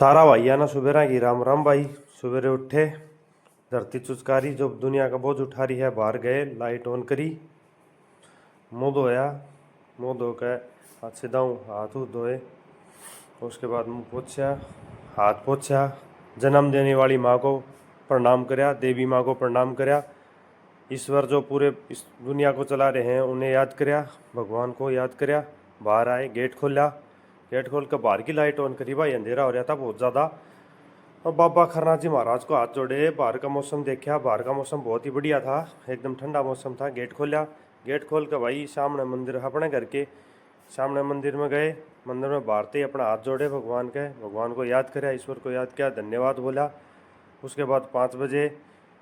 सारा भैया ना सुबेरा की राम राम भाई। सवेरे उठे, धरती चुचकारी जो दुनिया का बोझ उठा रही है, बाहर गए, लाइट ऑन करी, मुंह धोया, मुंह धो के हाथ से दाऊँ हाथ उथ धोए, उसके बाद मुंह पोछा, हाथ पोछा, जन्म देने वाली माँ को प्रणाम करया, देवी माँ को प्रणाम करया, ईश्वर जो पूरे इस दुनिया को चला रहे हैं उन्हें याद करया, भगवान को याद करया। बाहर आए, गेट खोला, गेट खोल कर बाहर की लाइट ऑन करी, भाई अंधेरा हो रहा था बहुत ज़्यादा। और बाबा खरना जी महाराज को हाथ जोड़े, बाहर का मौसम देखा, बाहर का मौसम बहुत ही बढ़िया था, एकदम ठंडा मौसम था। गेट खोला, गेट खोल कर भाई सामने मंदिर अपने घर के सामने मंदिर में गए, मंदिर में बाहर ही अपना हाथ जोड़े भगवान के, भगवान को याद किया, ईश्वर को याद किया, धन्यवाद बोला। उसके बाद 5 बजे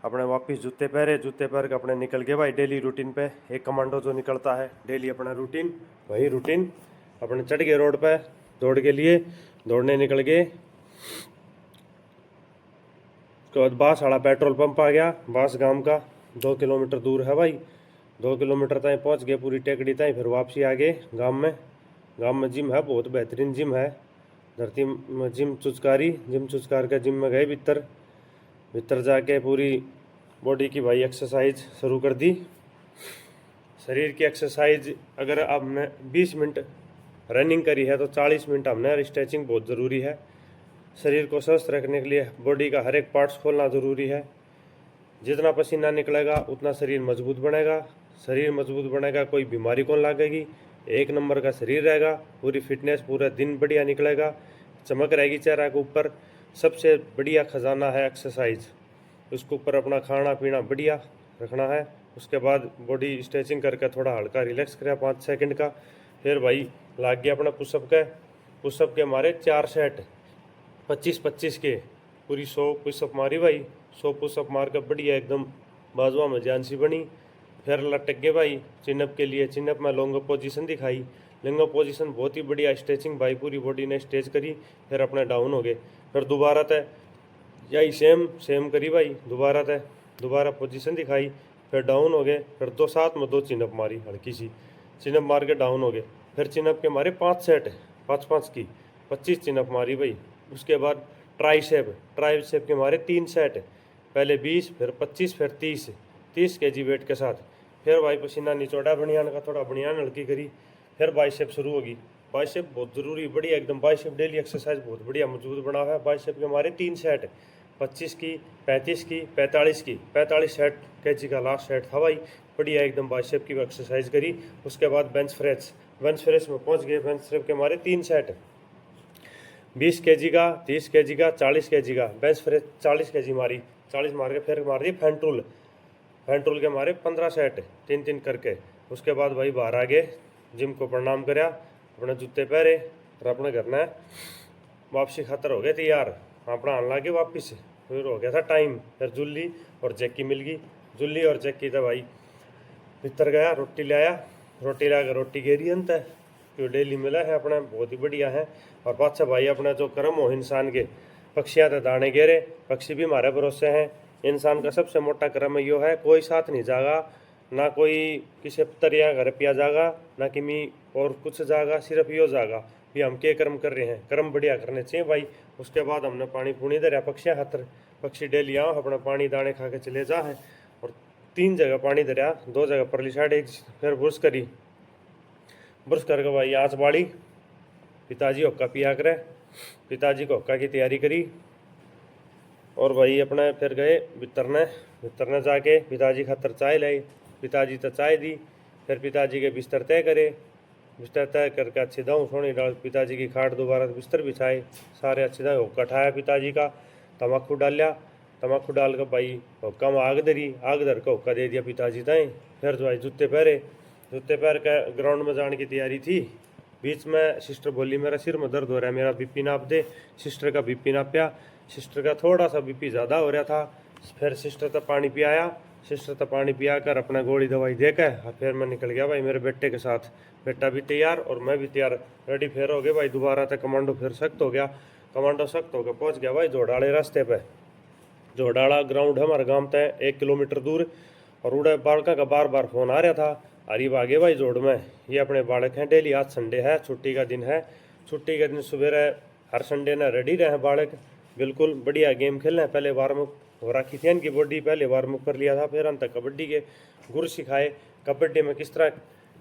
अपने वापस जूते पहरे, जूते पहन के अपने निकल गए भाई डेली रूटीन पे। एक कमांडो जो निकलता है डेली अपना रूटीन, वही रूटीन अपने चढ़ गए रोड पे दौड़ के लिए, दौड़ने निकल गए। उसके बाद बांस वाला पेट्रोल पंप आ गया, बांस गांव का 2 किलोमीटर दूर है भाई, 2 किलोमीटर तक पहुंच गए पूरी टेकड़ी तक, फिर वापसी आ गए गांव में। गांव में जिम है, बहुत बेहतरीन जिम है, धरती में जिम चुचकारी, जिम चुचकार के जिम में गए भीतर, भीतर जाके पूरी बॉडी की भाई एक्सरसाइज शुरू कर दी। शरीर की एक्सरसाइज अगर आपने 20 मिनट रनिंग करी है तो 40 मिनट हमने स्ट्रेचिंग बहुत ज़रूरी है। शरीर को स्वस्थ रखने के लिए बॉडी का हर एक पार्ट्स खोलना ज़रूरी है। जितना पसीना निकलेगा उतना शरीर मजबूत बनेगा, शरीर मजबूत बनेगा कोई बीमारी कौन लागेगी, एक नंबर का शरीर रहेगा, पूरी फिटनेस, पूरा दिन बढ़िया निकलेगा, चमक रहेगी चेहरा के ऊपर। सबसे बढ़िया खजाना है एक्सरसाइज, उसके ऊपर अपना खाना पीना बढ़िया रखना है। उसके बाद बॉडी स्ट्रेचिंग करके थोड़ा हल्का रिलैक्स करें 5 सेकंड का, फिर भाई लाग गया अपना पुशअप के हमारे 4 सेट 25-25 के, पूरी 100 पुशअप मारी भाई, 100 पुशअप मार कर बढ़िया एकदम बाजुआ में जान सी बनी। फिर लटक गए भाई चिनअप के लिए, चिनअप में लॉन्ग पोजीशन दिखाई, लॉन्ग पोजीशन बहुत ही बढ़िया स्ट्रेचिंग भाई, पूरी बॉडी ने स्ट्रेच करी। फिर अपने डाउन हो गए, फिर दोबारा तय यही सेम करी भाई, दोबारा पोजीशन दिखाई, फिर डाउन हो गए, फिर साथ में 2 चिनअप मारी, हल्की सी चिनअप मार के डाउन हो गए। फिर चिनअप के मारे 5 सेट 5-5 की 25 चिनअप मारी भाई। उसके बाद ट्राइसेप के मारे 3 सेट, पहले 20 फिर 25 फिर 30 केजी वेट के साथ। फिर भाई पसीना निचोड़ा बनियान का, थोड़ा बनियान हल्की करी, फिर बाइसेप शुरू होगी। बाइसेप बहुत ज़रूरी बढ़िया एकदम, बाइसेप डेली एक्सरसाइज बहुत बढ़िया मजबूत बना हुआ है। बाइसेप के हमारे 3 सेट 25 की 35 की 45 की 45 सेट केजी का लास्ट सेट था भाई, बढ़िया एकदम बाइसेप की एक्सरसाइज करी। उसके बाद बेंच फ्रेश में पहुंच गए। बेंच फ्रेश के हमारे 3 सेट 20 केजी का 30 केजी का 40 केजी का, बेंच फ्रेश 40 केजी मारी, 40 मार के फिर मार दी फैंटूल के मारे 15 सेट 3-3 करके। उसके बाद भाई बाहर आ गए, जिम को प्रणाम करया, अपने जूते पहरे और अपने घर में वापसी खातर हो गए तैयार, अपना आने लगे वापिस। फिर हो गया था टाइम, फिर जुल्ली और जैकी मिल गई, जुल्ली और जैकी था भाई। भीतर गया, रोटी लाया, रोटी ला कर रोटी गेरी अंत है, जो डेली मिला है अपना बहुत ही बढ़िया है। और पाछा भाई अपना जो कर्म हो इंसान के, पक्षियाँ तो दाने गेरे, पक्षी भी हमारे भरोसे हैं। इंसान का सबसे मोटा कर्म यो है, कोई साथ नहीं जागा, ना कोई किसी तरिया घर पिया जागा, ना किमी और कुछ जागा, सिर्फ यो जागा भी हम क्या कर्म कर रहे हैं, कर्म बढ़िया करने चाहिए भाई। उसके बाद हमने पानी पुनी दरिया पक्षियाँ खातर, पक्षी डेली आओ अपना पानी दाने खा के चले जा है। और 3 जगह पानी दरिया, 2 जगह परली साइड, एक फिर ब्रश करके भाई आँच बाड़ी, पिताजी हुक्का पिया करे, पिताजी को हुक्का की तैयारी करी। और भाई अपने फिर गए भीतर जाके पिताजी खातर चाय लाई, पिताजी तो चाय दी, फिर पिताजी के बिस्तर तय करे, बिस्तर तय करके अच्छी दाऊँ सोनी डाल पिताजी की खाट, दोबारा बिस्तर बिछाए, सारे अच्छी दाऊँ हुक्का ठाया पिताजी का, तम्बाकू डालिया, तम्बाकू डाल कर भाई हुक्का में आग धरी, आग धर के हुक्का दे दिया पिताजी ताई। फिर जो भाई जूते पहर के ग्राउंड में जाने की तैयारी थी। बीच में सिस्टर बोली मेरा सिर में दर्द हो रहा है, मेरा बीपी नाप दे। सिस्टर का बीपी नापया, सिस्टर का थोड़ा सा बीपी ज़्यादा हो रहा था। फिर सिस्टर तक पानी पियाया, सिस्टर तक पानी पिया कर अपना गोली दवाई दे के फिर मैं निकल गया भाई मेरे बेटे के साथ। बेटा भी तैयार और मैं भी तैयार, रेडी फिर हो गए भाई। दोबारा तक कमांडो फिर सख्त हो गया, कमांडो सख्त होकर पहुँच गया भाई जोड़ाले रास्ते पे। जोड़ाड़ा ग्राउंड है हमारे गांव तय 1 किलोमीटर दूर। और उड़े बालका का बार बार फोन आ रहा था, अरे भागे भाई जोड़ में, ये अपने बालक हैं डेली, आज संडे है, छुट्टी का दिन है, छुट्टी के दिन सवेरे हर संडे ने रेडी रहे बालक, बिल्कुल बढ़िया गेम खेलना है। पहले वार्म अप हो रखी थी इनकी बॉडी, पहले वार्म अप कर लिया था, फिर अंत कबड्डी के गुर सिखाए। कबड्डी में किस तरह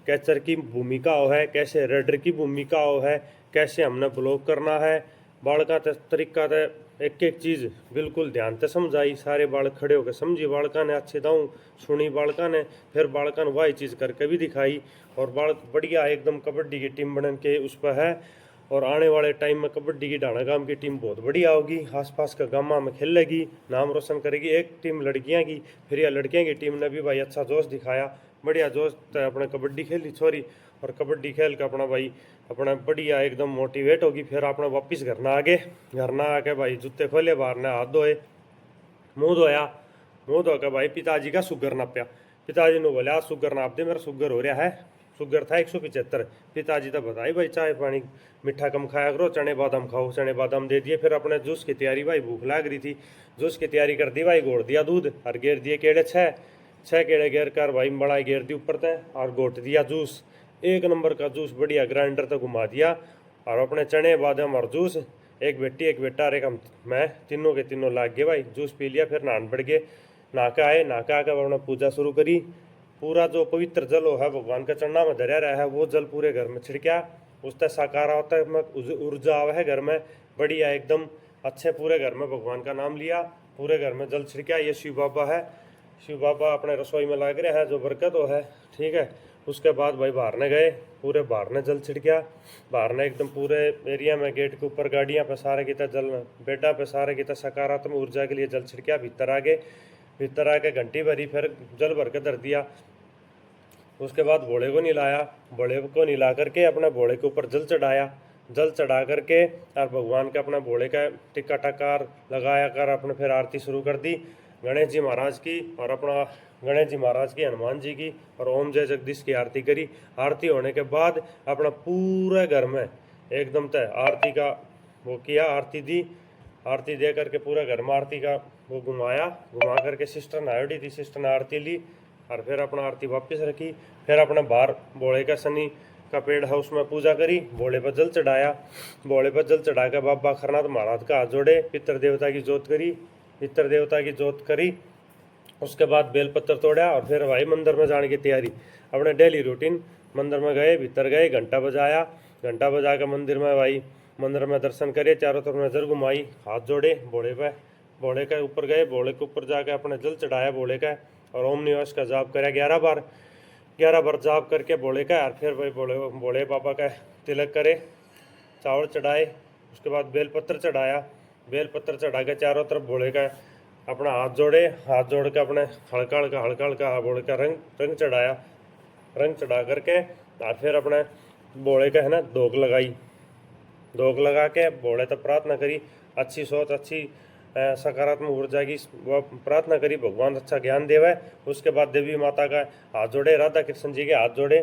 कैचर की भूमिका हो है, कैसे रेडर की भूमिका हो है, कैसे हमने ब्लॉक करना है, बालका तरीका ते एक एक चीज़ बिल्कुल ध्यान से समझाई। सारे बालक खड़े होकर समझी, बालका ने अच्छे दाऊँ सुनी बालका ने, फिर बालका ने वही चीज़ करके भी दिखाई। और बालक बढ़िया एकदम कबड्डी की टीम बन के उस पर है। और आने वाले टाइम में कबड्डी की ढाणा गांव की टीम बहुत बढ़िया होगी, आसपास का गाँव में खेलेगी, नाम रोशन करेगी। एक टीम लड़कियां की, फिर यह लड़कियां की टीम ने भी भाई अच्छा जोश दिखाया, बढ़िया जोश अपने कबड्डी खेली छोरी। और कबड्डी खेल के अपना भाई अपना बढ़िया एकदम मोटिवेट होगी। फिर अपना वापस घर ना आगे, घर ना आके भाई जूते खोले, बाहर ने हाथ धोए, मुँह धोया, मुँह धो के भाई पिताजी का शुगर नाप्या। पिताजी ने बोला शुगर नाप दे, मेरा शुगर हो रहा है। शुगर था 175। पिताजी तो बताई भाई चाय पानी मीठा कम खाया करो, चने बादाम खाओ, चने बादाम दे दिए। फिर अपने जूस की तैयारी, भाई भूख लग रही थी, जूस की तैयारी कर दी भाई। घोट दिया दूध और गेर दिए केड़े 6 केड़े गेर कर भाई बड़ा गेर दी ऊपर तय, और घोट दिया जूस। एक नंबर का जूस बढ़िया, ग्राइंडर तक घुमा दिया। और अपने चने बादाम और जूस, एक बेटी एक बेटा और एक हम, मैं तीनों के तीनों लाग गए भाई। जूस पी लिया, फिर नहान पड़ गए। नहा के आए, नहा के आकर अपना पूजा शुरू करी। पूरा जो पवित्र जल हो है भगवान के चरणा में धरया रहा है, वो जल पूरे घर में छिड़का। उससे सकारात्मक ऊर्जा आवे है घर में, बढ़िया एकदम अच्छे। पूरे घर में भगवान का नाम लिया, पूरे घर में जल छिड़का। ये शिव बाबा है, शिव बाबा अपने रसोई में लग रहे हैं, जो बरकत हो है, ठीक है। उसके बाद भाई बाहर ने गए, पूरे बाहर ने जल छिड़का। बाहर ने एकदम पूरे एरिया में, गेट के ऊपर गाड़ियाँ पे सारे की जल, बेटा पे सारे की सकारात्मक ऊर्जा के लिए जल छिड़का। भीतर आ गए, भीतर आके घंटी भरी, फिर जल भर के धर दिया। उसके बाद भोले को नहलाया, भोले को नहला करके अपने भोले के ऊपर जल चढ़ाया। जल चढ़ा करके और भगवान का अपना भोले का टिक्का टकार लगाया कर अपने फिर आरती शुरू कर दी गणेश जी महाराज की, और अपना गणेश जी महाराज की, हनुमान जी की, और ओम जय जगदीश की आरती करी। आरती होने के बाद अपना पूरे घर में एकदम तय आरती का वो किया, आरती दी। आरती दे करके पूरे घर में आरती का वो घुमाया, घुमा करके सिस्टर ने आयोडी थी, सिस्टर ने आरती ली और फिर अपना आरती वापस रखी। फिर अपने बाहर भोले का शनि का पेड़ है, उसमें पूजा करी, भोले पर जल चढ़ाया। भोले पर जल चढ़ा के बाबा खरनाथ महाराज का हाथ जोड़े, पितर देवता की जोत करी, पितर देवता की जोत करी। उसके बाद बेलपत्र तोड़ा और फिर भाई मंदिर में जाने की तैयारी, अपने डेली रूटीन। मंदिर में गए, भीतर गए, घंटा बजाया, घंटा बजा के मंदिर में भाई मंदिर में दर्शन करे, चारों तरफ नजर घुमाई, हाथ जोड़े भोले पे, भोले के ऊपर गए, भोले के ऊपर जाके अपने जल चढ़ाया भोले का, और ओम निवास का जाप कराया 11 बार जाप करके भोले का। और फिर भाई भोले बाबा का तिलक करे, चावल चढ़ाए। उसके बाद बेलपत्र चढ़ाया, बेलपत्र चढ़ा के चारों तरफ भोले का अपना हाथ जोड़े, हाथ जोड़ के अपने हल्का हल्का भोले का रंग चढ़ाया, रंग चढ़ा करके और फिर अपने भोले का है ना धोक लगाई, धोक लगा के भोले तक प्रार्थना करी, अच्छी सोच, अच्छी सकारात्मक ऊर्जा की प्रार्थना करी, भगवान अच्छा ज्ञान देवे। उसके बाद देवी माता का हाथ जोड़े, राधा कृष्ण जी के हाथ जोड़े,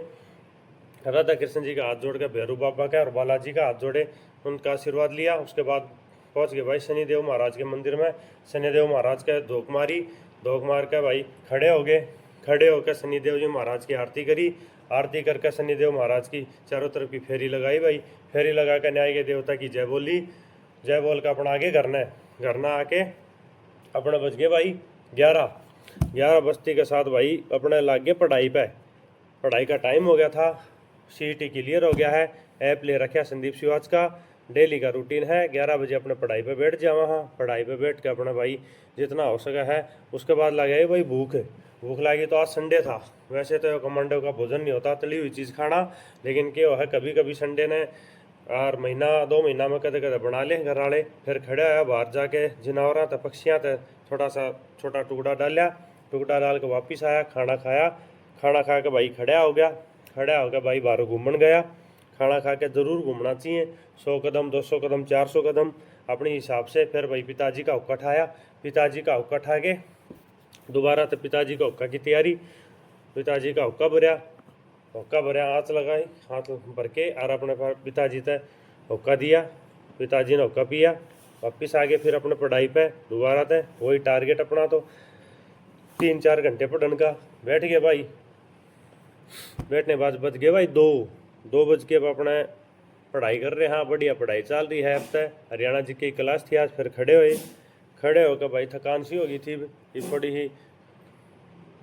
राधा कृष्ण जी का हाथ जोड़ के भैरू बाबा का और बालाजी का हाथ जोड़े, उनका आशीर्वाद लिया। उसके बाद पहुंच गए भाई शनिदेव महाराज के मंदिर में, शनिदेव महाराज का धोख मारी, धोख मार के भाई खड़े हो गए, खड़े होकर शनिदेव जी महाराज की आरती करी, आरती करके शनिदेव महाराज की चारों तरफ की फेरी लगाई भाई, फेरी लगा कर न्याय के देवता की जय बोली, जय बोल कर अपना आगे घरना आके अपने बज गए भाई 11 बजती के साथ भाई अपने लाग गए पढ़ाई पे। पढ़ाई का टाइम हो गया था, CET क्लियर हो गया है, ऐप ले रखा संदीप शिवाज का, डेली का रूटीन है। 11 बजे अपने पढ़ाई पे बैठ जाओ, वहाँ पढ़ाई पे बैठ के अपना भाई जितना हो सका है। उसके बाद लगे भाई भूख लगी, तो आज संडे था, वैसे तो कमांडो का भोजन नहीं होता तली हुई चीज़ खाना, लेकिन क्या है कभी कभी संडे ने और महीना 2 महीना में कदे कदे बना ले घर वाले। फिर खड़े आया बाहर जाके जिनावरा तो पक्षियाँ तो थोड़ा सा छोटा टुकड़ा डालिया, टुकड़ा डाल के वापिस आया, खाना खाया, खाना खा के भाई खड़ा हो गया भाई बाहर घूमन गया। खाना खा के ज़रूर घूमना चाहिए, 100 कदम 200 कदम 400 कदम अपने हिसाब से। फिर भाई पिताजी का हुक्का ठाया, पिताजी का हुक्का ठा के दोबारा तो पिताजी का हुक्का की तैयारी, पिताजी का हुक्का भरया, हाथ लगाई, हाथ भर के और अपने पिताजी तक हुक्का दिया, पिताजी ने हुक्का पिया, वापिस आ गए। फिर अपने पढ़ाई पे दोबारा तक वही टारगेट अपना, तो 3-4 घंटे पढ़ने का बैठ गए भाई। बैठने बाद बज गए भाई 2 बज के अपने पढ़ाई कर रहे हैं। हाँ बढ़िया पढ़ाई चल रही है। अब तक हरियाणा जी की क्लास थी आज, फिर खड़े होकर भाई थकान सी हो गई थी, ये थोड़ी ही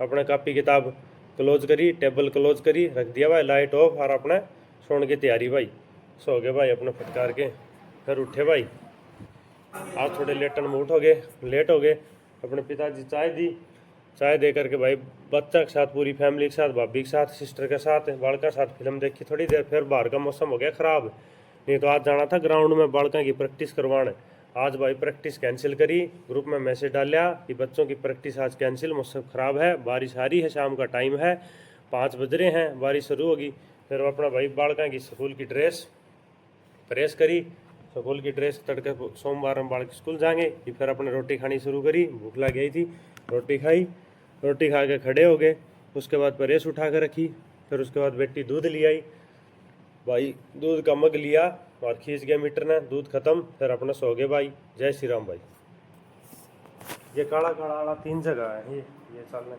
अपने कापी किताब क्लोज करी, टेबल क्लोज करी, रख दिया भाई लाइट ऑफ, और अपने सोने की तैयारी भाई। सो गए भाई अपने फटकार के, फिर उठे भाई। आज थोड़े लेटन में लेट हो गए। अपने पिताजी चाय दी, चाय दे करके भाई बच्चा के साथ, पूरी फैमिली के साथ, भाभी के साथ, सिस्टर के साथ, बालका के साथ फिल्म देखी थोड़ी देर। फिर बाहर का मौसम हो गया ख़राब, नहीं तो आज जाना था ग्राउंड में बालका की प्रैक्टिस करवाने। आज भाई प्रैक्टिस कैंसिल करी, ग्रुप में मैसेज डाला कि बच्चों की प्रैक्टिस आज कैंसिल, मौसम ख़राब है, बारिश आ रही है, शाम का टाइम है, 5 बज रहे हैं, बारिश शुरू होगी। फिर अपना भाई बालका की स्कूल की ड्रेस प्रेस करी, स्कूल की ड्रेस तड़के सोमवार हम बाल स्कूल जाएंगे। फिर अपने रोटी खानी शुरू करी, भूख लग गई थी, रोटी खाई, रोटी खा के खड़े हो गए। उसके बाद प्रेस उठा कर रखी, फिर उसके बाद बेटी दूध ले आई भाई, दूध का मग लिया और खींच गया मीटर ने, दूध खत्म। फिर अपने सो गए भाई। जय श्री राम भाई। ये काला काला वाला 3 जगह है, ये चलने